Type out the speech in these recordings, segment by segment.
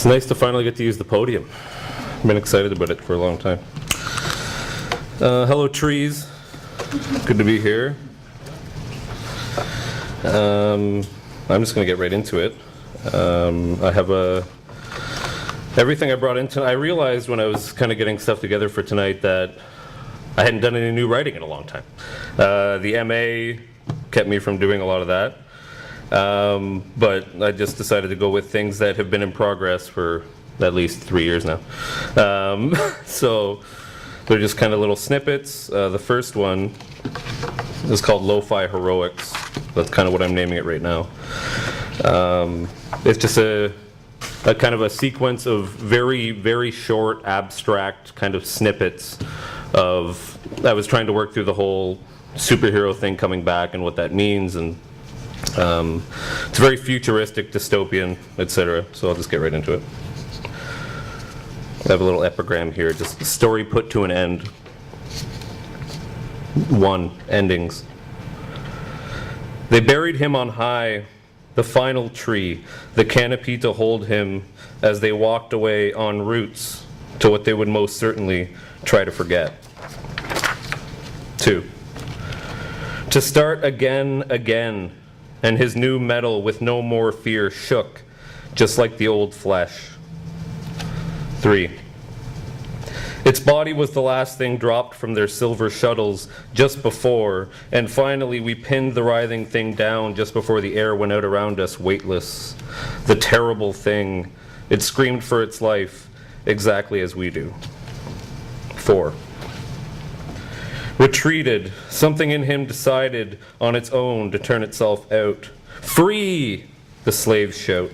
It's nice to finally get to use the podium. I've been excited about it for a long time. Hello, trees. Good to be here. I'm just going to get right into it. I have everything I brought into. I realized when I was kind of getting stuff together for tonight that I hadn't done any new writing in a long time. The MA kept me from doing a lot of that. But I just decided to go with things that have been in progress for at least 3 years now. So they're just kind of little snippets. The first one is called Lo-Fi Heroics. That's kind of what I'm naming it right now. It's just a kind of a sequence of very, very short, abstract kind of snippets of, I was trying to work through the whole superhero thing coming back and what that means, and it's very futuristic, dystopian, etc. So I'll just get right into it. I have a little epigram here, just the story put to an end. 1. Endings. They buried him on high, the final tree, the canopy to hold him as they walked away en routes to what they would most certainly try to forget. 2. To start again, and his new metal with no more fear shook, just like the old flesh. 3. Its body was the last thing dropped from their silver shuttles just before, and finally we pinned the writhing thing down just before the air went out around us weightless. The terrible thing. It screamed for its life, exactly as we do. 4. Retreated, something in him decided on its own to turn itself out. Free! The slaves shout.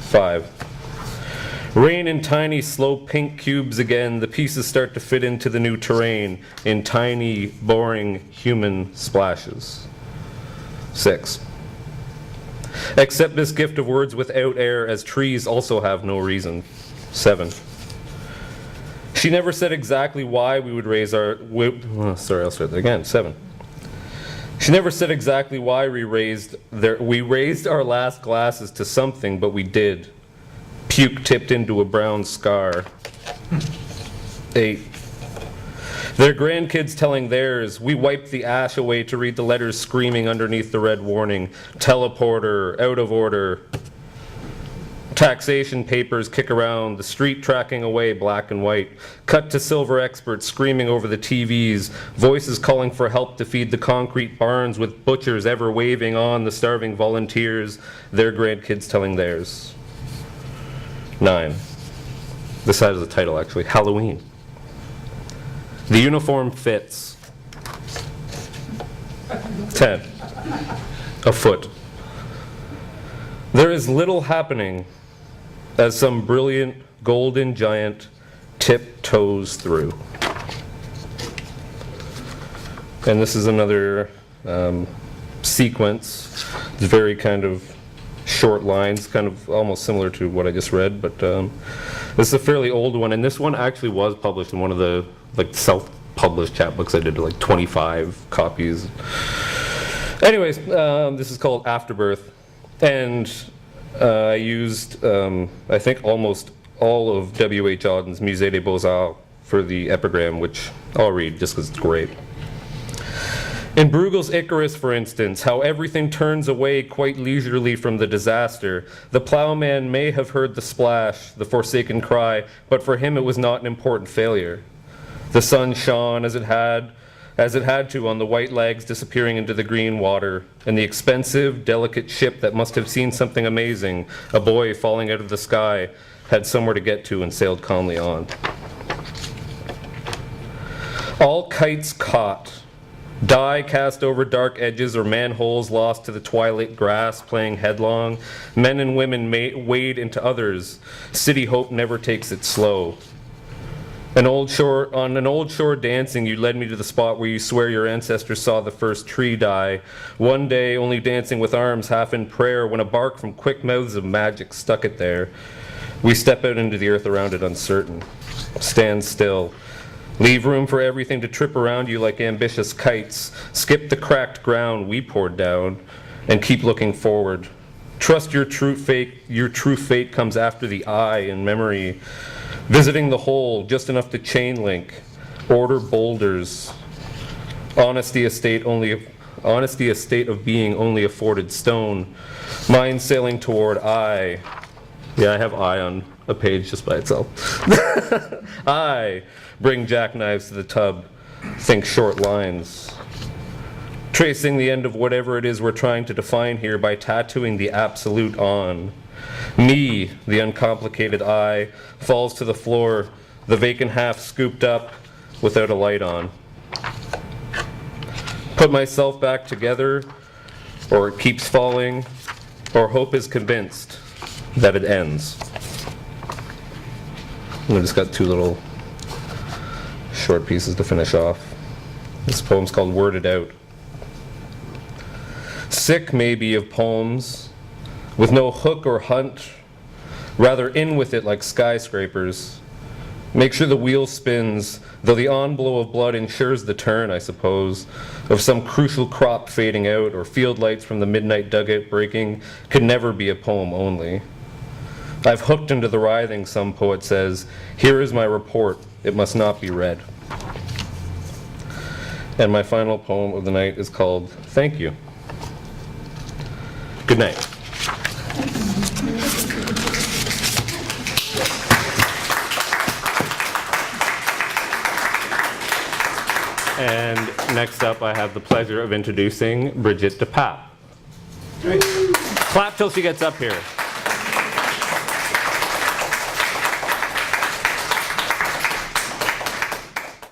5. Rain in tiny, slow pink cubes again. The pieces start to fit into the new terrain in tiny, boring, human splashes. 6. Accept this gift of words without air, as trees also have no reason. 7. She never said exactly why we would raise our... I'll start that again. 7. She never said exactly why we raised our last glasses to something, but we did. Puke tipped into a brown scar. 8. Their grandkids telling theirs. We wiped the ash away to read the letters screaming underneath the red warning. Teleporter, out of order. Taxation papers kick around, the street tracking away black and white. Cut to silver experts screaming over the TVs, voices calling for help to feed the concrete barns with butchers ever waving on the starving volunteers, their grandkids telling theirs. 9. This has the title actually, Halloween. The uniform fits. 10. Afoot. There is little happening as some brilliant golden giant tiptoes through. And this is another sequence. It's very kind of short lines, kind of almost similar to what I just read, but this is a fairly old one, and this one actually was published in one of the self-published chapbooks I did, like 25 copies. Anyways, this is called Afterbirth, and I used, I think, almost all of W.H. Auden's Musée des Beaux-Arts for the epigram, which I'll read just because it's great. In Bruegel's Icarus, for instance, how everything turns away quite leisurely from the disaster. The plowman may have heard the splash, the forsaken cry, but for him it was not an important failure. The sun shone as it had to on the white legs disappearing into the green water, and the expensive, delicate ship that must have seen something amazing, a boy falling out of the sky, had somewhere to get to and sailed calmly on. All kites caught. Dye cast over dark edges or manholes lost to the twilight grass playing headlong. Men and women wade into others. City hope never takes it slow. On an old shore dancing, you led me to the spot where you swear your ancestors saw the first tree die. One day, only dancing with arms half in prayer, when a bark from quick mouths of magic stuck it there. We step out into the earth around it uncertain. Stand still. Leave room for everything to trip around you like ambitious kites. Skip the cracked ground we poured down, and keep looking forward. Trust your true fate comes after the eye in memory, visiting the whole just enough to chain link, order boulders. Honesty a state of being only afforded stone. Mind sailing toward I. Yeah, I have I on a page just by itself. I bring jackknives to the tub. Think short lines. Tracing the end of whatever it is we're trying to define here by tattooing the absolute on. Me, the uncomplicated I, falls to the floor, the vacant half scooped up without a light on. Put myself back together, or it keeps falling, or hope is convinced that it ends. And I just got two little short pieces to finish off. This poem's called Worded Out. Sick maybe of poems, with no hook or hunt, rather in with it like skyscrapers. Make sure the wheel spins, though the on-blow of blood ensures the turn, I suppose, of some crucial crop fading out or field lights from the midnight dugout breaking could never be a poem only. I've hooked into the writhing, some poet says. Here is my report. It must not be read. And my final poem of the night is called Thank You. Good night. And next up, I have the pleasure of introducing Brigitte de Pape. Clap till she gets up here.